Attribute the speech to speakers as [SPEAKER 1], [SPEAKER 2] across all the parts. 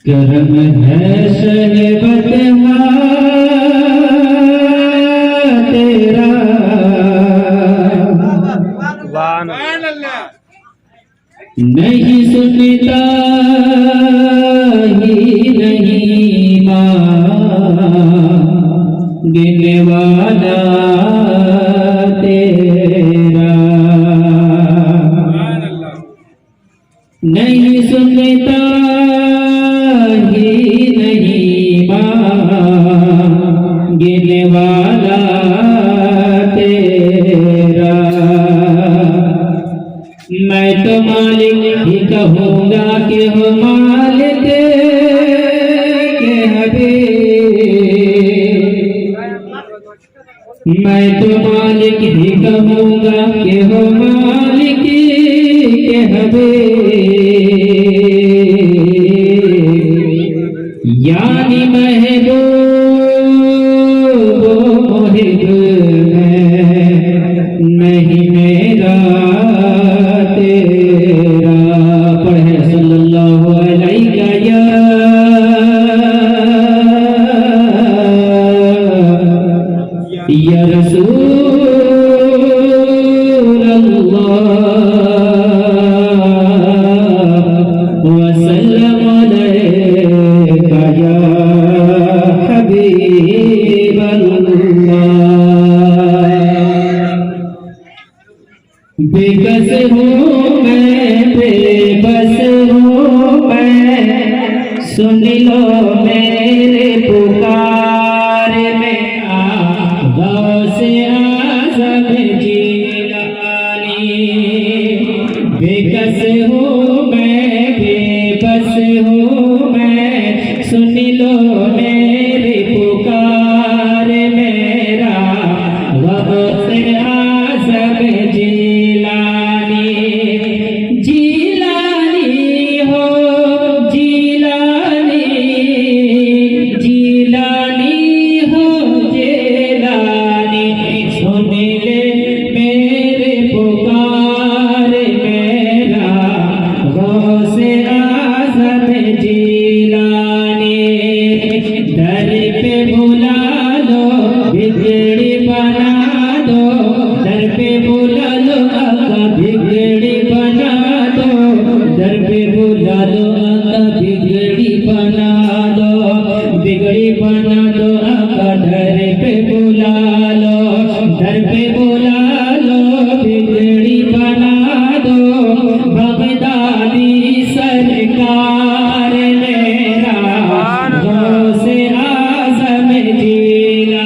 [SPEAKER 1] करम है शहबत तेरा नहीं सुनता ही नहीं मांगने वाला तेरा नहीं सुनता गिरने वाला तेरा मैं तो मालिक ही कहूँगा कि हो मालिक के हबीब मैं तो मालिक ही कहूँगा कि हो मालिक के हबीब यानी महबूब नहीं मेरा तेरा पढ़े सल्लल्लाहु अलैहि या रसूल अल्लाह वसल्लम अलैका या हबीब बेकस हूँ मैं बेबस हूँ मैं सुन लो मेरे पुकार में गौसे आज़म जिलानी बेकस हूँ मैं बेबस हूँ मैं सुन लो मेरे पुकार मेरा गौसे आज़म बिगड़ी बना दो आका दर पे बुला लो दर पे बुला लो बिगड़ी बना दो बगदादी सरकार मेरा गौसे आज़म जिला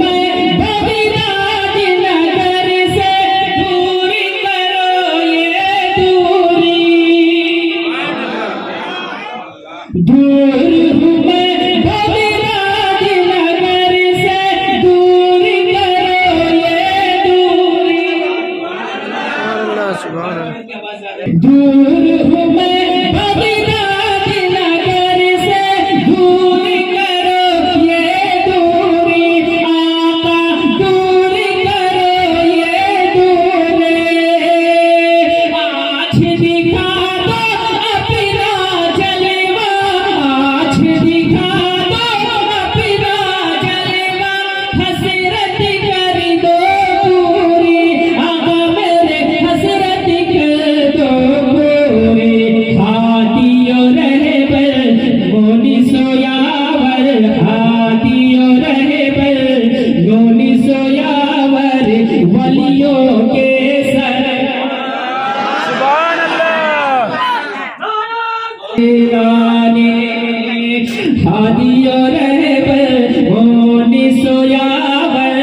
[SPEAKER 1] मैं बगदाद नगर से दूर करो ये दूर हूँ मैं बगदाद नगर से दूर करो ये दूर हूँ मैं बगदाद नगर से दूर करो ये दूरी आका दूर करो ये दूरी आज दिखा दो अपना जलवा आज दिखा दो अपना जलवा हसरत कर दो पूरी आका मेरे हसरत कर दो पूरी हाथियों रहबर मोनी सोयावर हाथियों रहबर मोनी सोयावर वलियों के सर हादियों रहबर मोनी सोयावर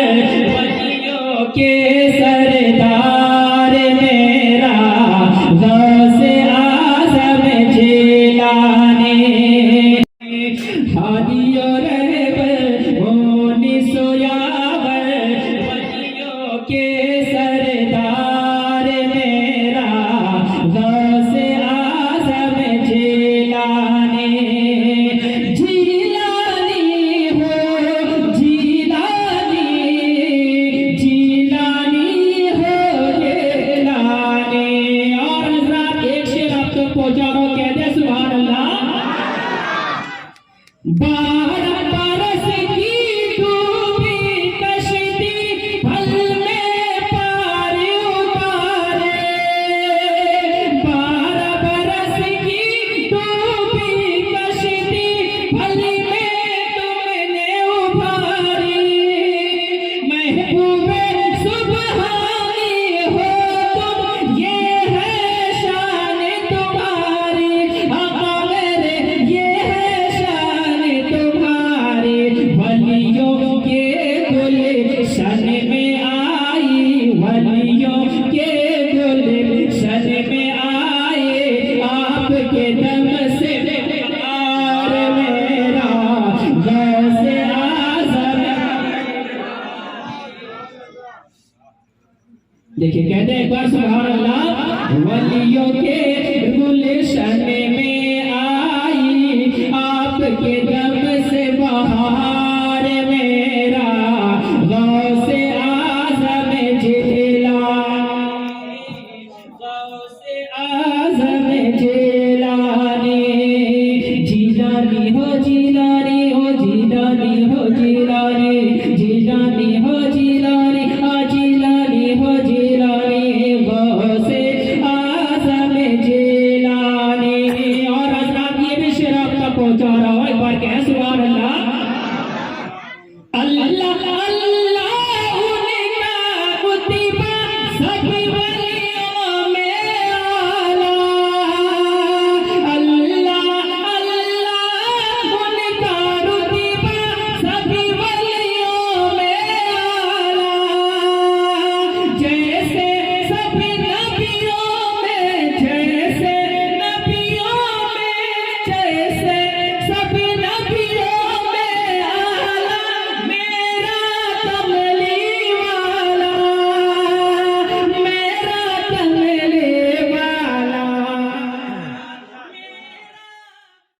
[SPEAKER 1] वलियों के सरदार वलियों के गुलशन में आए आपके दम से प्यार मेरा गौसे आज़म। देखिए कहते हैं एक बार सुभान अल्लाह। वलियों के गुलशन में आई आपके